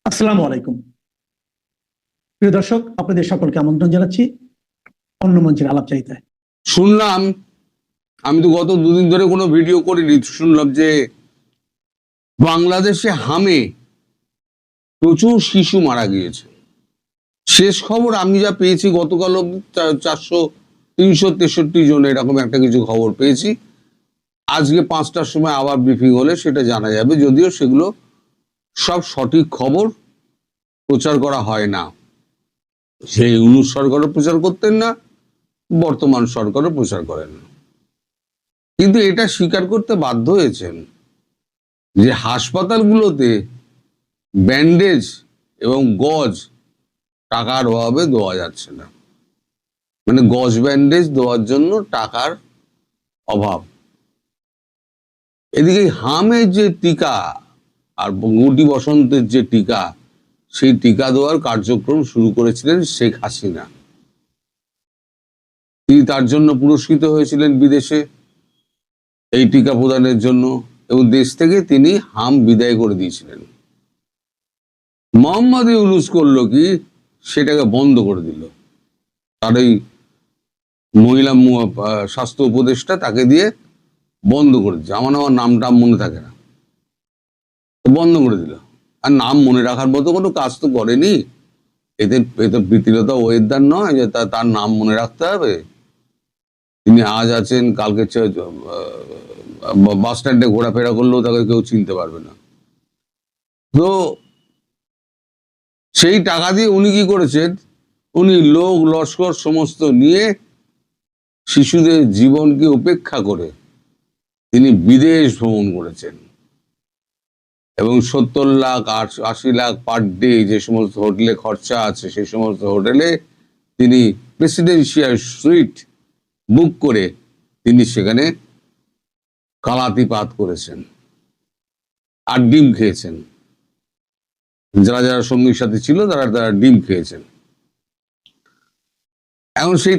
আসসালামু আলাইকুম। প্রিয় দর্শক, আপনাদের সকলকে আমন্ত্রণ জানাচ্ছি অন্য মঞ্চের আলাপচারিতায়। শুনলাম, আমি তো গত দুদিন ধরে কোনো ভিডিও করিনি, শুনলাম যে বাংলাদেশে হামে প্রচুর শিশু মারা গিয়েছে। শেষ খবর আমি যা পেয়েছি গতকাল অব্দি 363 জন এরকম একটা কিছু খবর পেয়েছি। আজকে 5টার সময় আবার ব্রিফিং হলে সেটা জানা যাবে, যদিও সেগুলো সব সঠিক খবর প্রচার করা হয় না। সেই ইউনূস সরকারও প্রচার করতেন না, বর্তমান সরকারও প্রচার করেন না, কিন্তু এটা স্বীকার করতে বাধ্য হয়েছেন যে হাসপাতালগুলোতে ব্যান্ডেজ এবং গজ টাকার অভাবে দেওয়া যাচ্ছে না। মানে গজ ব্যান্ডেজ দেওয়ার জন্য টাকার অভাব। এদিকে হামের যে টিকা আর গুটি বসন্তের যে টিকা, সেই টিকা দেওয়ার কার্যক্রম শুরু করেছিলেন শেখ হাসিনা। তিনি তার জন্য পুরস্কৃত হয়েছিলেন বিদেশে এই টিকা প্রদানের জন্য, এবং দেশ থেকে তিনি হাম বিদায় করে দিয়েছিলেন। মোহাম্মদ ইউনূস করলো কি, সেটাকে বন্ধ করে দিল। তার এই মহিলা স্বাস্থ্য উপদেষ্টা তাকে দিয়ে বন্ধ করে দিচ্ছে। আমার নামটা মনে থাকে না, বন্ধ করে দিল। আর নাম মনে রাখার মতো কোনো কাজ তো করেনি। এতে প্রীতিলতা ওয়েদার নয় যে তার নাম মনে রাখতে হবে। তিনি আজ আছেন, কালকে বাস স্ট্যান্ডে ঘোরাফেরা করলেও তাকে কেউ চিনতে পারবে না। তো সেই টাকা দিয়ে উনি কি করেছেন, উনি লোক লস্কর সমস্ত নিয়ে শিশুদের জীবনকে উপেক্ষা করে তিনি বিদেশ ভ্রমণ করেছেন, এবং 70 লাখ 80 লাখ পার ডে যে সমস্ত হোটেলে খরচা আছে, সেই সমস্ত হোটেলে তিনি প্রেসিডেন্সিয়াল সুইট বুক করে তিনি সেখানে কালাতিপাত করেছেন আর ডিম খেয়েছেন। যারা যারা সঙ্গীর সাথে ছিল তারা তারা ডিম খেয়েছেন। এখন সেই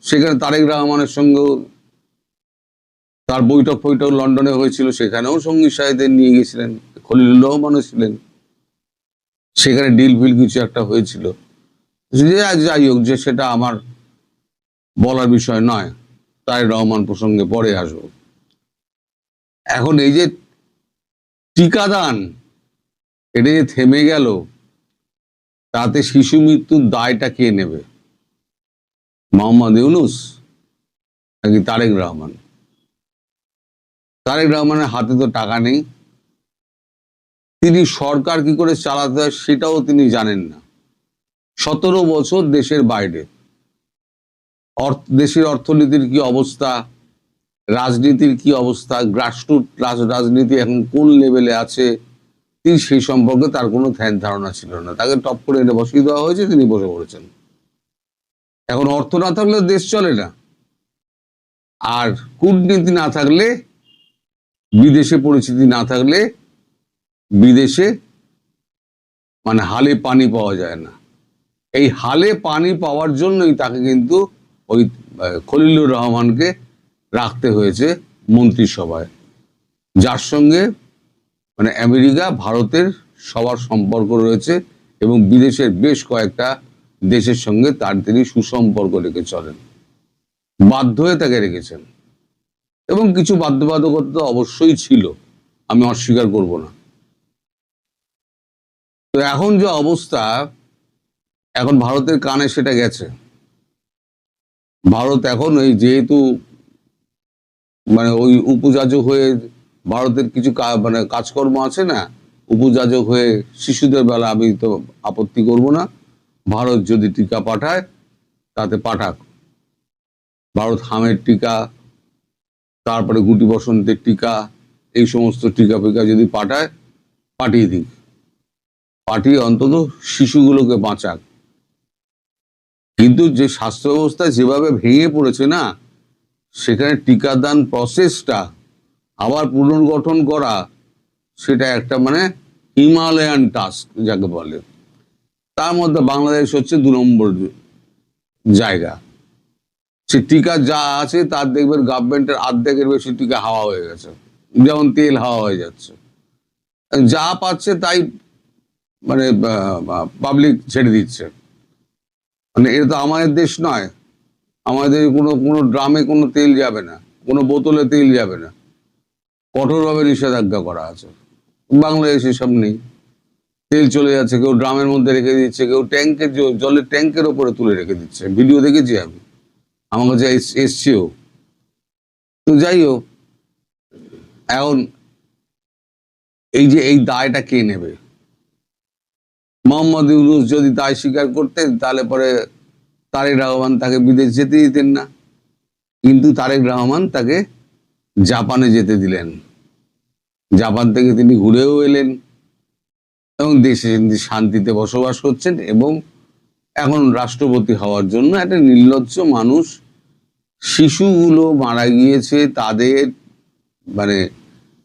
সেখানে তারেক রহমানের সঙ্গেও তার বৈঠক লন্ডনে হয়েছিল, সেখানেও সঙ্গী সাহেবদের নিয়ে গেছিলেন, খলিলুর রহমানও ছিলেন। সেখানে ডিল ফিল কিছু একটা হয়েছিল। যাই হোক, যে সেটা আমার বলার বিষয় নয়, তারেক রহমান প্রসঙ্গে পরে আসবো। এখন এই যে টিকাদান, এটা যে থেমে গেল, তাতে শিশু মৃত্যুর দায়টা কে নেবে? মোহাম্মদ ইউনূস নাকি তারেক রহমান? তারেক রহমানের হাতে তো টাকা নেই, তিনি সরকার কি করে চালাতে হয় সেটাও তিনি জানেন না। 17 বছর দেশের বাইরে, দেশের অর্থনীতির কি অবস্থা, রাজনীতির কি অবস্থা, গ্রাসরুট রাজনীতি এখন কোন লেভেলে আছে, তিনি সেই সম্পর্কে তার কোনো ধ্যান ধারণা ছিল না। তাকে টপ করে এনে বসিয়ে দেওয়া হয়েছে, তিনি বসে পড়েছেন। এখন অর্থ না থাকলে দেশ চলে না, আর কূটনীতি না থাকলে, বিদেশে পরিচিতি না থাকলে বিদেশে মানে হালে পানি পাওয়া যায় না। এই হালে পানি পাওয়ার জন্যই তাকে কিন্তু ওই খলিলুর রহমানকে রাখতে হয়েছে মন্ত্রিসভায়, যার সঙ্গে মানে আমেরিকা ভারতের সবার সম্পর্ক রয়েছে, এবং বিদেশের বেশ কয়েকটা দেশের সঙ্গে তিনি সুসম্পর্ক রেখে চলেন। বাধ্য হয়ে তাকে রেখেছেন, এবং কিছু বাধ্যবাধকতা অবশ্যই ছিল, আমি অস্বীকার করব না। তো এখন যে অবস্থা, এখন ভারতের কানে সেটা গেছে। ভারত এখন ওই যেহেতু মানে ওই উপযাজক হয়ে ভারতের কিছু মানে কাজকর্ম আছে না, উপযাজক হয়ে শিশুদের বেলা আমি তো আপত্তি করব না। ভারত যদি টিকা পাঠায় তাতে পাঠাক। ভারত হামের টিকা, তারপরে গুটি বসন্তের টিকা, এই সমস্ত টিকা ফিকা যদি পাঠায়, পাঠিয়ে দিক, পাঠিয়ে অন্তত শিশুগুলোকে বাঁচাক। কিন্তু যে স্বাস্থ্য ব্যবস্থা যেভাবে ভেঙে পড়েছে না, সেখানে টিকাদান প্রসেসটা আবার পুনর্গঠন করা, সেটা একটা মানে হিমালয়ান টাস্ক যাকে বলে। তার মধ্যে বাংলাদেশ হচ্ছে 2 নম্বর জায়গা। সে টিকা যা আছে তার দেখবেন গভর্নমেন্টের অর্ধেকের বেশি টিকা হাওয়া হয়ে গেছে, যেমন তেল হাওয়া হয়ে যাচ্ছে। যা পাচ্ছে তাই মানে পাবলিক ছেড়ে দিচ্ছে। মানে এটা তো আমাদের দেশ নয়, আমাদের কোনো কোনো ড্রামে কোনো তেল যাবে না, কোনো বোতলে তেল যাবে না, কঠোরভাবে নিষেধাজ্ঞা করা আছে। বাংলাদেশে সব নেই, তেল চলে যাচ্ছে, কেউ ড্রামের মধ্যে রেখে দিচ্ছে, কেউ ট্যাঙ্কের জলের ট্যাঙ্কের ওপরে তুলে রেখে দিচ্ছে, ভিডিও দেখেছি আমি, আমার কাছে এসছিও। তো যাই হোক, এখন এই যে এই দায়টা কে নেবে? মোহাম্মদ ইউনূস যদি দায় স্বীকার করতেন তাহলে পরে তারেক রহমান তাকে বিদেশ যেতে দিতেন না, কিন্তু তারেক রহমান তাকে জাপানে যেতে দিলেন। জাপান থেকে তিনি ঘুরেও এলেন এবং দেশে শান্তিতে বসবাস করছেন, এবং এখন রাষ্ট্রপতি হওয়ার জন্য একটা নির্লজ্জ মানুষ, শিশুগুলো মারা গিয়েছে, তাদের মানে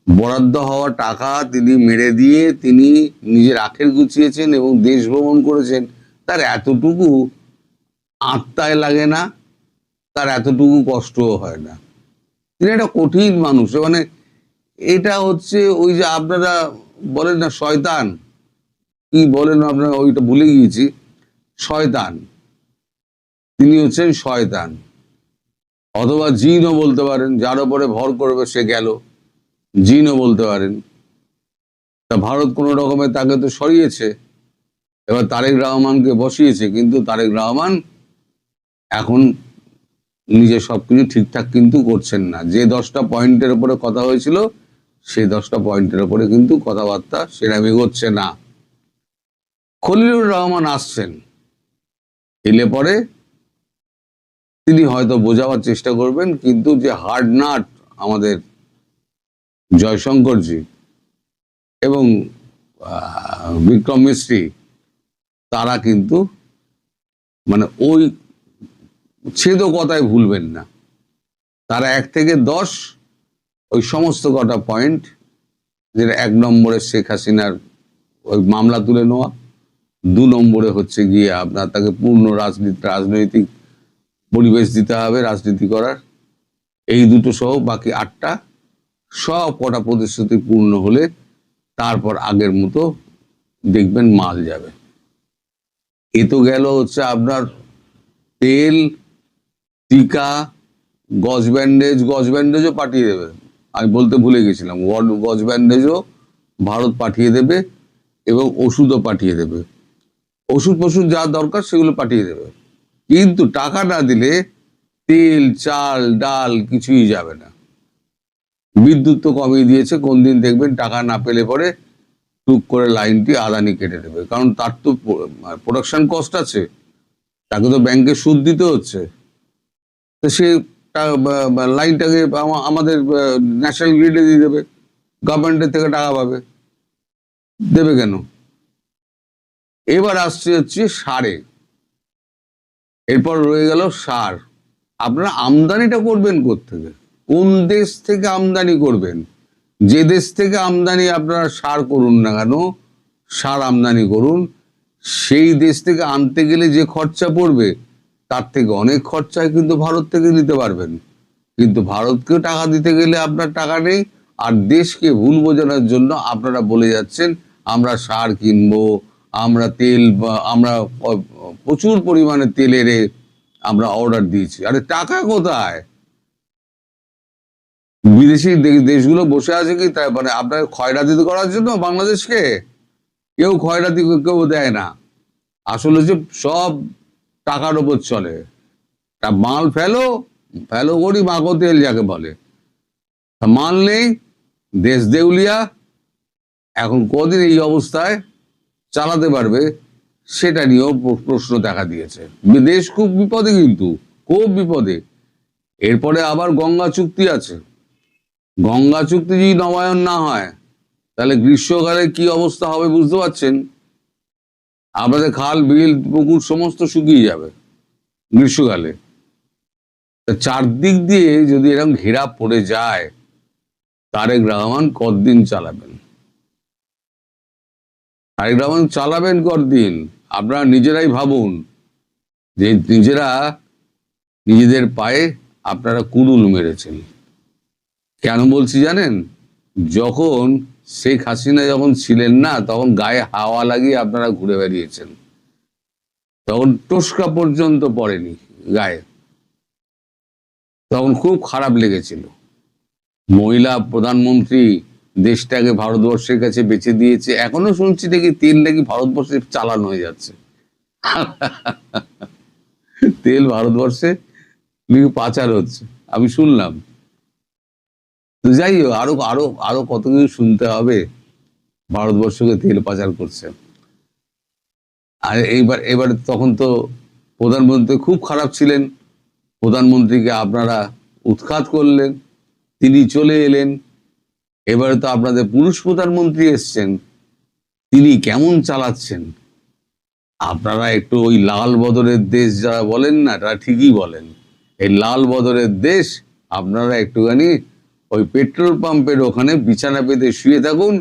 বরাদ্দ হওয়া টাকা তিনি মেরে দিয়ে তিনি নিজের আখের গুছিয়েছেন এবং দেশ ভ্রমণ করেছেন। তার এতটুকু আত্মায় লাগে না, তার এতটুকু কষ্টও হয় না। তিনি একটা কঠিন মানুষ। মানে এটা হচ্ছে ওই যে আপনারা বলেন না শয়তান, কি বলেন আপনারা, ওইটা ভুলে গিয়েছি, শয়তান। তিনি হচ্ছেন শয়তান, অথবা জিনও বলতে পারেন, যার উপরে ভর করবে সে গেল, জিনও বলতে পারেন। তা ভারত কোনো রকমে তাকে তো সরিয়েছে, এবার তারেক রহমানকে বসিয়েছে, কিন্তু তারেক রহমান এখন নিজে সবকিছু ঠিকঠাক কিন্তু করছেন না। যে 10টা পয়েন্টের উপরে কথা হয়েছিল, সেই 10টা পয়েন্টের উপরে কিন্তু কথাবার্তা সেরকম এগোচ্ছে না। খলিলুর রহমান আসছেন, এলে পরে তিনি হয়তো বোঝাবার চেষ্টা করবেন, কিন্তু যে হার্ড নাট আমাদের জয়শঙ্করজি এবং বিক্রম মিস্ত্রি, তারা কিন্তু মানে ওই ছেদ কথায় ভুলবেন না। তারা 1 থেকে 10 ওই সমস্ত কটা পয়েন্ট, যেটা 1 নম্বরে শেখ হাসিনার ওই মামলা তুলে নেওয়া, 2 নম্বরে হচ্ছে গিয়ে আপনার তাকে পূর্ণ রাজনৈতিক পরিবেশ দিতে হবে রাজনীতি করার, এই দুটো সহ বাকি 8টা সব কটা প্রতিশ্রুতি পূর্ণ হলে তারপর আগের মতো দেখবেন মাল যাবে। এ তো গেল হচ্ছে আপনার তেল, টিকা, গজ ব্যান্ডেজও পাঠিয়ে দেবে, আমি বলতে ভুলে গেছিলাম, গজ ব্যান্ডেজও ভারত পাঠিয়ে দেবে এবং ওষুধও পাঠিয়ে দেবে। ওষুধ যা দরকার সেগুলো পাঠিয়ে দেবে, কিন্তু টাকা না দিলে তেল, চাল, ডাল কিছুই যাবে না। বিদ্যুৎ তো কমিয়ে দিয়েছে, কোন দিন দেখবেন টাকা না পেলে পরে টুক করে লাইনটি আদানি কেটে দেবে, কারণ তার তো প্রোডাকশন কস্ট আছে, তাকে তো ব্যাংকে সুদ দিতে হচ্ছে। তো সে লাইনটাকে আমাদের ন্যাশনাল গ্রিডে দিয়ে দেবে, গভর্নমেন্টের থেকে টাকা পাবে, দেবে কেন? এবার আসছে হচ্ছে সারে, এরপর রয়ে গেল সার। আপনারা আমদানিটা করবেন কোত্থেকে? কোন দেশ থেকে আমদানি করবেন? যে দেশ থেকে আমদানি আপনারা সার করুন না কেন, সার আমদানি করুন, সেই দেশ থেকে আনতে গেলে যে খরচা পড়বে তার থেকে অনেক খরচায় কিন্তু ভারত থেকে নিতে পারবেন। কিন্তু ভারতকে টাকা দিতে গেলে আপনার টাকা নেই, আর দেশকে ভুল বোঝানোর জন্য আপনারা বলে যাচ্ছেন আমরা সার কিনবো, আমরা তেল, আমরা প্রচুর পরিমাণে তেলের আমরা অর্ডার দিয়েছি। আরে টাকা কোথায়? বিদেশি দেশগুলো বসে আছে কি তাই মানে আপনার ক্ষয়রাতি করার জন্য বাংলাদেশকে? কেউ ক্ষয়রাতি কেউ দেয় না, আসলে যে সব টাকার উপর চলে। তা মাল ফেলো করি মাগো তেল যাকে বলে, মাল নেই, দেশ দেউলিয়া। এখন কদিন এই অবস্থায় চালাতে পারবে সেটা নিয়েও প্রশ্ন দেখা দিয়েছে। দেশ খুব বিপদে, কিন্তু খুব বিপদে। এরপরে আবার গঙ্গা চুক্তি আছে, গঙ্গা চুক্তি যদি নবায়ন না হয় তাহলে গ্রীষ্মকালে কি অবস্থা হবে বুঝতে পারছেন? আমাদের খাল, বিল, পুকুর সমস্ত শুকিয়ে যাবে গ্রীষ্মকালে। চারদিক দিয়ে যদি এরকম ঘেরা পড়ে যায়, তারেক রহমান কতদিন চালাবেন? তারেক রহমান চালাবেন কতদিন? আপনারা নিজেরাই ভাবুন, যে নিজেদের পায়ে আপনারা কুড়ুল মেরেছেন। কেন বলছি জানেন? যখন শেখ হাসিনা যখন ছিলেন না, তখন গায়ে হাওয়া লাগিয়ে আপনারা ঘুরে বেরিয়েছেন, তখন টোস্কা পর্যন্ত পড়েনি গায়ে, তখন খুব খারাপ লেগেছিল। মহিলা প্রধানমন্ত্রী দেশটাকে ভারতবর্ষের কাছে বেঁচে দিয়েছে, এখনো শুনছি নাকি তেল নাকি ভারতবর্ষে চালান হয়ে যাচ্ছে। তেল ভারতবর্ষে পাচার হচ্ছে, আমি শুনলাম। তো যাই হোক, আরো আরো আরো কত কিছু শুনতে হবে। ভারতবর্ষকে তেল পাচার করছে। আর এবার তখন তো প্রধানমন্ত্রী খুব খারাপ ছিলেন, প্রধানমন্ত্রীকে আপনারা উৎখাত করলেন, তিনি চলে এলেন। এবারে তো আপনাদের পুরুষ প্রধানমন্ত্রী এসছেন, তিনি কেমন চালাচ্ছেন। আপনারা একটু ওই লাল বদরের দেশ যারা বলেন না, তারা ঠিকই বলেন। এই লাল বদরের দেশ, আপনারা একটুখানি ওই পেট্রোল পাম্পের ওখানে বিছানা পেতে শুয়ে থাকুন,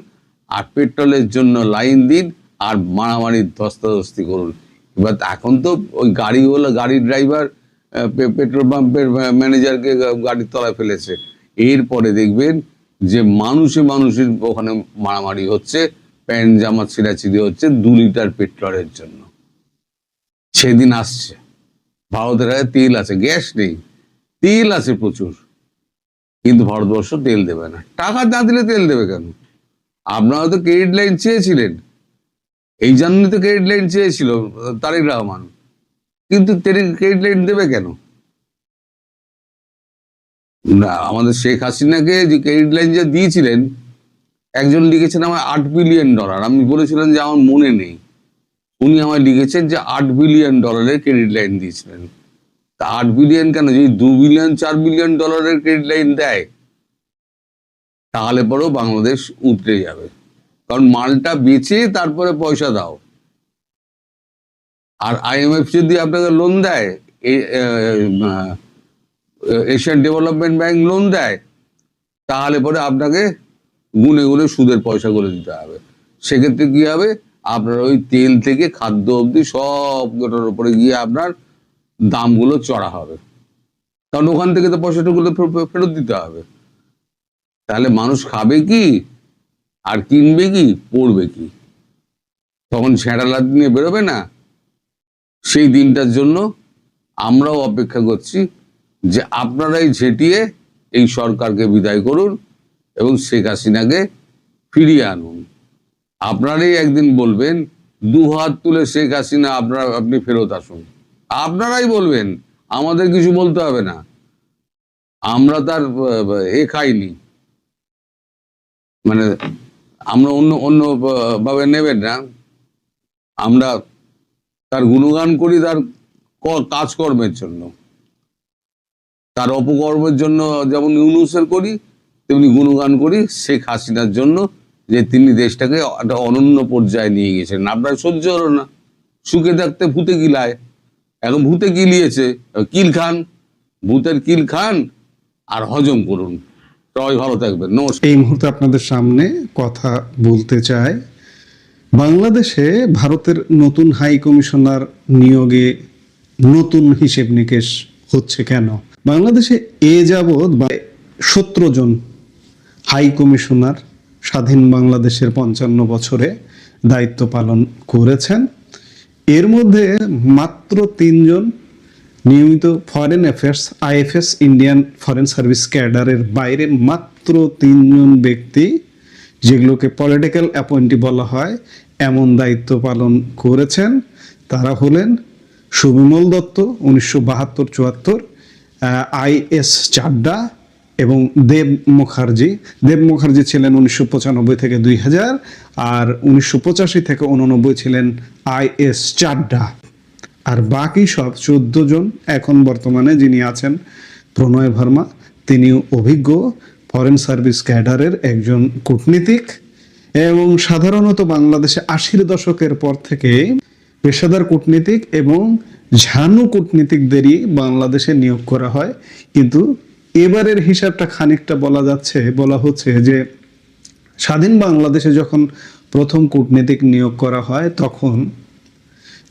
আর পেট্রোলের জন্য লাইন দিন, আর মারামারির ধস্তাধস্তি করুন। এবার এখন তো ওই গাড়ির ড্রাইভার পেট্রোল পাম্পের ম্যানেজারকে গাড়ির তলায় ফেলেছে। এরপরে দেখবেন যে মানুষের ওখানে মারামারি হচ্ছে, প্যান্ট জামা ছিঁড়াছিঁড়ি হচ্ছে 2 লিটার পেট্রোলের জন্য। সেদিন আসছে। ভারতের কাছে তেল আছে, গ্যাস নেই, তেল আছে প্রচুর, কিন্তু ভারতবর্ষ তেল দেবে না। টাকা না দিলে তেল দেবে কেন? আপনারা তো ক্রেডিট লাইন চেয়েছিলেন, এই জন্যই তো ক্রেডিট লাইন চেয়েছিল তারেক রহমান, কিন্তু ক্রেডিট লাইন দেবে কেন? না, আমাদের শেখ হাসিনাকে যে ক্রেডিট লাইন যে দিয়েছিলেন, একজন লিখেছেন আমার $8 বিলিয়ন। আমি বলেছিলাম যে আমার মনে নেই, উনি আমায় লিখেছেন যে $8 বিলিয়ন ক্রেডিট লাইন দিয়েছিলেন। তা 8 বিলিয়ন কেন, যদি $2 বিলিয়ন $4 বিলিয়ন ক্রেডিট লাইন দেয়, তাহলে পরেও বাংলাদেশ উতরে যাবে। কারণ মালটা বেচে তারপরে পয়সা দাও। আর IMF যদি আপনাকে লোন দেয়, এশিয়ান ডেভেলপমেন্ট ব্যাংক লোন দেয়, তাহলে পরে আপনাকে গুনে গুনে সুদের পয়সাগুলো দিতে হবে। সেক্ষেত্রে কি হবে, আপনার ওই তেল থেকে খাদ্য অবধি সবগুলোর উপরে গিয়ে আপনার দামগুলো চড়া হবে, কারণ ওখান থেকে তো পয়সাটাগুলো ফেরত দিতে হবে। তাহলে মানুষ খাবে কি, আর কিনবে কি, পড়বে কি? তখন ঝেঁড়া লাদ নিয়ে বেরোবে না। সেই দিনটার জন্য আমরাও অপেক্ষা করছি যে আপনারাই ঝেঁটিয়ে এই সরকারকে বিদায় করুন এবং শেখ হাসিনাকে ফিরিয়ে আনুন। আপনারাই একদিন বলবেন, 2 হাত তুলে শেখ হাসিনা আপনি ফেরত আসুন। আপনারাই বলবেন, আমাদের কিছু বলতে হবে না। আমরা তার খাইনি, মানে আমরা অন্য ভাবে নেবেন না। আমরা তার গুণগান করি তার কাজকর্মের জন্য, তার অপকর্মের জন্য যেমন ইউনূসের করি, তেমনি গুণগান করি শেখ হাসিনার জন্য, যে তিনি দেশটাকে একটা অনন্য পর্যায়ে নিয়ে গেছেন। আপনার সহ্য হলো না, সুখে থাকতে ভূতে গিলায়। এখন ভূতে গিলিয়েছে, কিল খান, ভূতের কিল খান আর হজম করুন। সবাই ভালো থাকবেন, নমস্কার। এই মুহূর্তে আপনাদের সামনে কথা বলতে চাই, বাংলাদেশে ভারতের নতুন হাই কমিশনার নিয়োগে নতুন হিসেব নিকেশ হচ্ছে কেন? বাংলাদেশে যাবৎ 17 জন হাই কমিশনার স্বাধীন বাংলাদেশের 55 বছরে দায়িত্ব পালন করেছেন। এর মধ্যে মাত্র 3 জন নিয়মিত foreign affairs IFS Indian foreign service ক্যাডারের বাইরে মাত্র 3 জন ব্যক্তি, যেগুলোকে পলিটিক্যাল অ্যাপয়েন্টি বলা হয়, এমন দায়িত্ব পালন করেছেন। তারা হলেন সুবিমল দত্ত 1972-74, IS চাড্ডা এবং দেব মুখার্জি ছিলেন 1995 থেকে 2000, আর 1985 থেকে 89 ছিলেন IS চাড্ডা। আর বাকি সব 14 জন এখন বর্তমানে যিনি আছেন প্রণয় ভার্মা, তিনিও অভিজ্ঞ ফরেন সার্ভিস ক্যাডারের একজন কূটনীতিক। এবং সাধারণত বাংলাদেশে 80-র দশকের পর থেকে পেশাদার কূটনীতিক এবং ঝানু কূটনীতিকদেরই বাংলাদেশে নিয়োগ করা হয়। কিন্তু এবারের হিসাবটা খানিকটা বলা হচ্ছে যে স্বাধীন বাংলাদেশে যখন প্রথম কূটনীতিক নিয়োগ করা হয়, তখন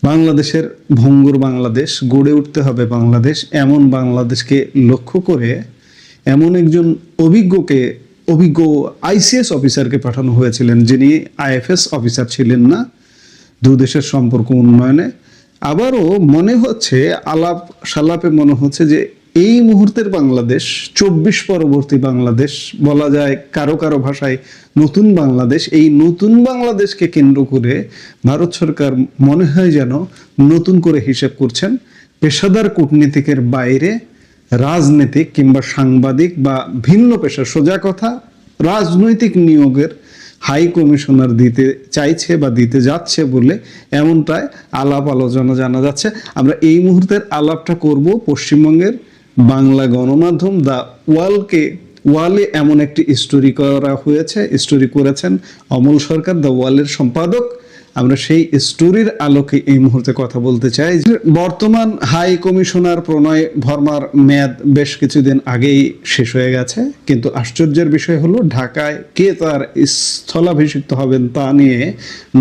বাংলাদেশের ভঙ্গুর বাংলাদেশ, গড়ে উঠতে হবে বাংলাদেশ, এমন বাংলাদেশকে লক্ষ্য করে এমন একজন অভিজ্ঞকে অভিজ্ঞ আইসিএস অফিসারকে পাঠানো হয়েছিলেন, যিনি আইএফএস অফিসার ছিলেন না, দেশের সম্পর্ক উন্নয়নে। আবারও মনে হচ্ছে, আলাপ সালাপে মনে হচ্ছে যে এই মুহূর্তের বাংলাদেশ, 24 পরবর্তী বাংলাদেশ বলা যায়, কারো কারো ভাষায় নতুন বাংলাদেশ, এই নতুন বাংলাদেশকে কেন্দ্র করে ভারত সরকার মনে হয় যেন নতুন করে হিসেব করছেন। পেশাদার কূটনীতিকের বাইরে রাজনীতিক কিংবা সাংবাদিক বা ভিন্ন পেশা, সোজা কথা রাজনৈতিক নিয়োগের হাই কমিশনার দিতে চাইছে বা দিতে যাচ্ছে বলে এমনটাই আলাপ আলোচনা জানা যাচ্ছে। আমরা এই মুহূর্তের আলাপটা করব পশ্চিমবঙ্গের বাংলা গণমাধ্যম দ্য ওয়ালে এমন একটি স্টোরি করা হয়েছে, স্টোরি করেছেন অমল সরকার, দ্য ওয়ালের সম্পাদক। আমরা সেই স্টোরির আলোকে এই মুহূর্তে কথা বলতে চাই। বর্তমান হাই কমিশনার প্রণয় ভার্মার মেয়াদ বেশ কিছুদিন আগেই শেষ হয়ে গেছে, কিন্তু আশ্চর্যের বিষয় হলো ঢাকায় কে তার স্থলাভিষিক্ত হবেন তা নিয়ে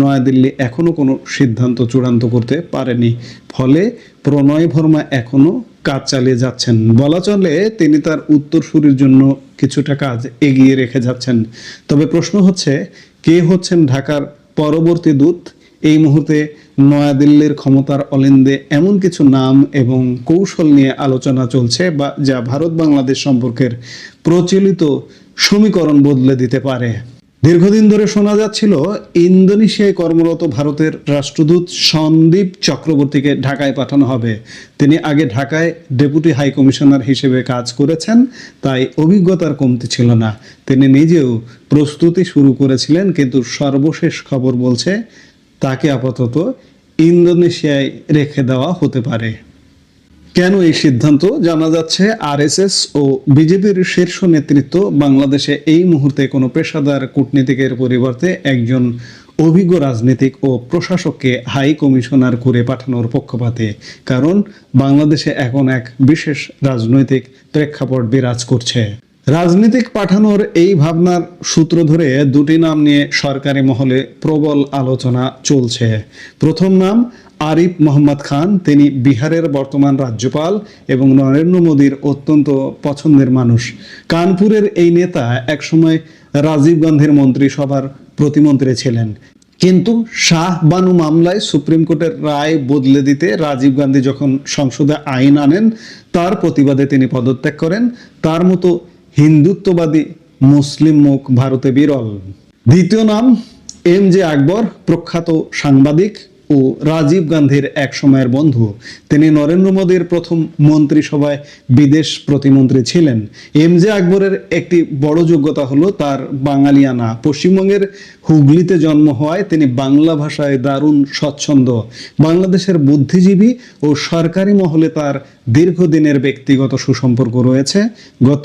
নয়াদিল্লি এখনো কোনো সিদ্ধান্ত চূড়ান্ত করতে পারেনি। ফলে প্রণয় ভার্মা এখনো কাজ চালিয়ে যাচ্ছেন, বলা চলে তিনি তার উত্তরসূরির জন্য কিছুটা কাজ এগিয়ে রেখে যাচ্ছেন। তবে প্রশ্ন হচ্ছে, কে হচ্ছেন ঢাকার পরবর্তী দূত? এই মুহূর্তে নয়াদিল্লির ক্ষমতার অলিন্দে এমন কিছু নাম এবং কৌশল নিয়ে আলোচনা চলছে বা যা ভারত বাংলাদেশ সম্পর্কের প্রচলিত সমীকরণ বদলে দিতে পারে। দীর্ঘদিন ধরে শোনা যাচ্ছিল ইন্দোনেশিয়ায় কর্মরত ভারতের রাষ্ট্রদূত সন্দীপ চক্রবর্তীকে ঢাকায় পাঠানো হবে। তিনি আগে ঢাকায় ডেপুটি হাই কমিশনার হিসেবে কাজ করেছেন, তাই অভিজ্ঞতার কমতি ছিল না। তিনি নিজেও প্রস্তুতি শুরু করেছিলেন, কিন্তু সর্বশেষ খবর বলছে তাকে আপাতত ইন্দোনেশিয়ায় রেখে দেওয়া হতে পারে। কেন এই সিদ্ধান্ত? জানা যাচ্ছে আরএসএস ও বিজেপির শীর্ষ নেতৃত্ব বাংলাদেশে এই মুহূর্তে কোনো পেশাদার কূটনীতিকের পরিবর্তে একজন অভিজ্ঞ রাজনীতিক ও প্রশাসককে হাই কমিশনার করে পাঠানোর পক্ষপাতে। কারণ বাংলাদেশে এখন এক বিশেষ রাজনৈতিক প্রেক্ষাপট বিরাজ করছে। রাজনীতিক পাঠানোর এই ভাবনার সূত্র ধরে দুটি নাম নিয়ে সরকারি মহলে প্রবল আলোচনা চলছে। প্রথম নাম আরিফ মোহাম্মদ খান। তিনি বিহারের বর্তমান রাজ্যপাল এবং নরেন্দ্র মোদীর অত্যন্ত পছন্দের মানুষ। কানপুরের এই নেতা একসময় রাজীব গান্ধীর মন্ত্রিসভার প্রতিমন্ত্রী ছিলেন, কিন্তু শাহ বানু মামলায় সুপ্রিম কোর্টের রায় বদলে দিতে রাজীব গান্ধী যখন সংসদে আইন আনেন, তার প্রতিবাদে তিনি পদত্যাগ করেন। তার মতো হিন্দুত্ববাদী মুসলিম মুখ ভারতে বিরল। দ্বিতীয় নাম এমজে আকবর, প্রখ্যাত সাংবাদিক ও রাজীব গান্ধীর এক সময়ের বন্ধু। তিনি নরেন্দ্র মোদীর প্রথম মন্ত্রিসভায় বিদেশ প্রতিমন্ত্রী ছিলেন। এমজে আকবরের একটি বড় যোগ্যতা হলো তার বাঙালিয়ানা। পশ্চিমবঙ্গের হুগলিতে জন্ম হওয়ায় তিনি বাংলা ভাষায় দারুণ স্বচ্ছন্দ। বাংলাদেশের বুদ্ধিজীবী ও সরকারি মহলে তার দীর্ঘদিনের ব্যক্তিগত সুসম্পর্ক রয়েছে। গত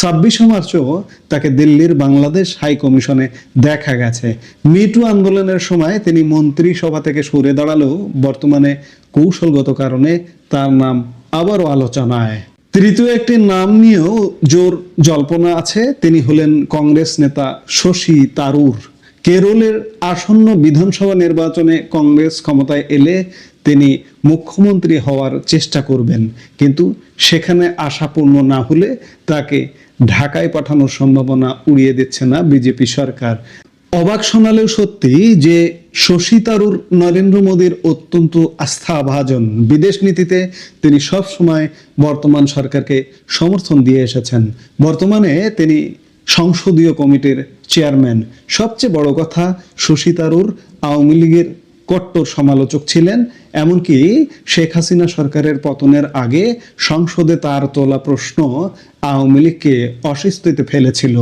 26 মার্চও তাকে দিল্লির বাংলাদেশ হাই কমিশনে দেখা গেছে। মিটু আন্দোলনের সময় তিনি মন্ত্রিসভা থেকে সরে দাঁড়ালেও বর্তমানে কৌশলগত কারণে তার নাম আবারও আলোচনায়। তৃতীয় একটি নাম নিয়েও জোর জল্পনা আছে। তিনি হলেন কংগ্রেস নেতা শশী থারুর। কেরলের আসন্ন বিধানসভা নির্বাচনে কংগ্রেস ক্ষমতায় এলে তিনি মুখ্যমন্ত্রী হওয়ার চেষ্টা করবেন, কিন্তু সেখানে আশাপূর্ণ না হলে তাকে ঢাকায় পাঠানোর সম্ভাবনা উড়িয়ে দিচ্ছে না বিজেপি সরকার। অবাক শোনালেও সত্যি যে শশী থারুর নরেন্দ্র মোদীর অত্যন্ত আস্থাভাজন। বিদেশ নীতিতে তিনি সব সময় বর্তমান সরকারকে সমর্থন দিয়ে এসেছেন। বর্তমানে তিনি সংসদীয় কমিটির চেয়ারম্যান। সবচেয়ে বড় কথা, শশী থারুর আওয়ামী লীগের কট্টর সমালোচক ছিলেন। এমনকি শেখ হাসিনা সরকারের পতনের আগে সংসদে তার তোলা প্রশ্ন আওয়ামী লীগকে অস্বস্তিতে ফেলেছিল।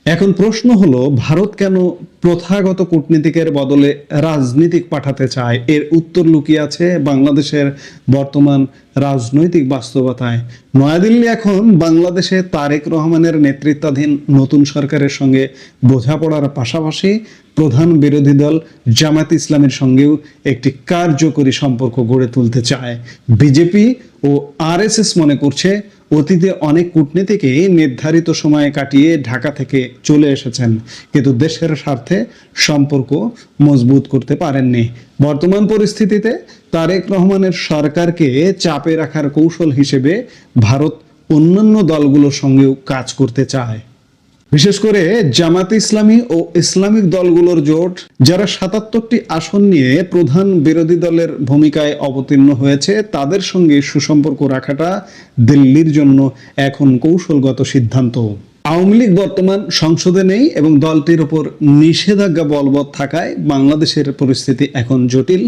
এখন প্রশ্ন হলো, ভারত কেন প্রথাগত কূটনীতিকের বদলে রাজনীতিক পাঠাতে চায়? এর উত্তর লুকিয়ে আছে বাংলাদেশের বর্তমান রাজনৈতিক বাস্তবতায়। নয়াদিল্লি এখন বাংলাদেশে তারেক রহমানের নেতৃত্বাধীন নতুন সরকারের সঙ্গে বোঝাপড়ার পাশাপাশি প্রধান বিরোধী দল জামায়াত ইসলামের সঙ্গেও একটি কার্যকরী সম্পর্ক গড়ে তুলতে চায়। বিজেপি ও আরএসএস মনে করছে অতীতে অনেক কূটনীতিকই নির্ধারিত সময়ে কাটিয়ে ঢাকা থেকে চলে এসেছেন, কিন্তু দেশের স্বার্থে সম্পর্ক মজবুত করতে পারেননি। বর্তমান পরিস্থিতিতে তারেক রহমানের সরকারকে চাপে রাখার কৌশল হিসেবে ভারত অন্যান্য দলগুলোর সঙ্গেও কাজ করতে চায়। বিশেষ করে জামাতে ইসলামী ও ইসলামিক দলগুলোর জোট যারা ৭৭টি আসন নিয়ে প্রধান বিরোধী দলের ভূমিকায় অবতীর্ণ হয়েছে, তাদের সঙ্গে সুসম্পর্ক রাখাটা দিল্লির জন্য এখন কৌশলগত সিদ্ধান্ত। আওয়ামী লীগ বর্তমান সংসদে নেই এবং দলটির উপর নিষেধাজ্ঞা বলবৎ থাকায় বাংলাদেশের পরিস্থিতি এখন জটিল।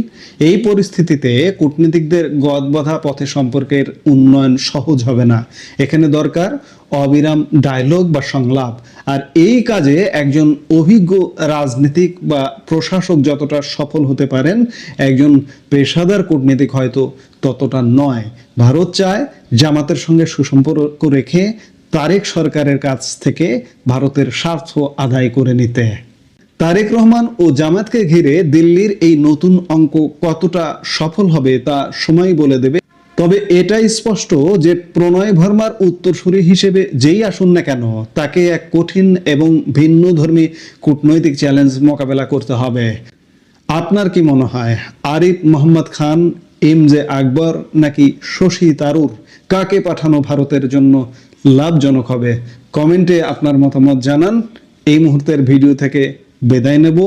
এই পরিস্থিতিতে কূটনীতিকদের গদবাঁধা পথে সম্পর্কের উন্নয়ন সহজ হবে না। এখানে দরকার অবিরাম ডায়লগ বা সংলাপ। আর এই কাজে একজন অভিজ্ঞ রাজনীতিক বা প্রশাসক যতটা সফল হতে পারেন, একজন পেশাদার কূটনীতিক হয়তো ততটা নয়। ভারত চায় জামাতের সঙ্গে সুসম্পর্ক রেখে তারেক সরকারের কাছ থেকে ভারতের স্বার্থ আদায় করে নিতে। তারেক রহমান ও জামাতকে ঘিরে দিল্লির এই নতুন অঙ্ক কতটা সফল হবে তা সময় বলে দেবে। তবে এটাই স্পষ্ট যে প্রণয় ভার্মার উত্তরসূরি হিসেবে যেই আসুন না কেন, তাকে এক কঠিন এবং ভিন্নধর্মী কূটনৈতিক চ্যালেঞ্জ মোকাবেলা করতে হবে। আপনার কি মনে হয়, আরিফ মোহাম্মদ খান, এমজে আকবর নাকি শশী তারুর, কাকে পাঠানো ভারতের জন্য লাভজনক হবে? কমেন্টে আপনার মতামত জানান। এই মুহূর্তের ভিডিও থেকে বিদায় নেব।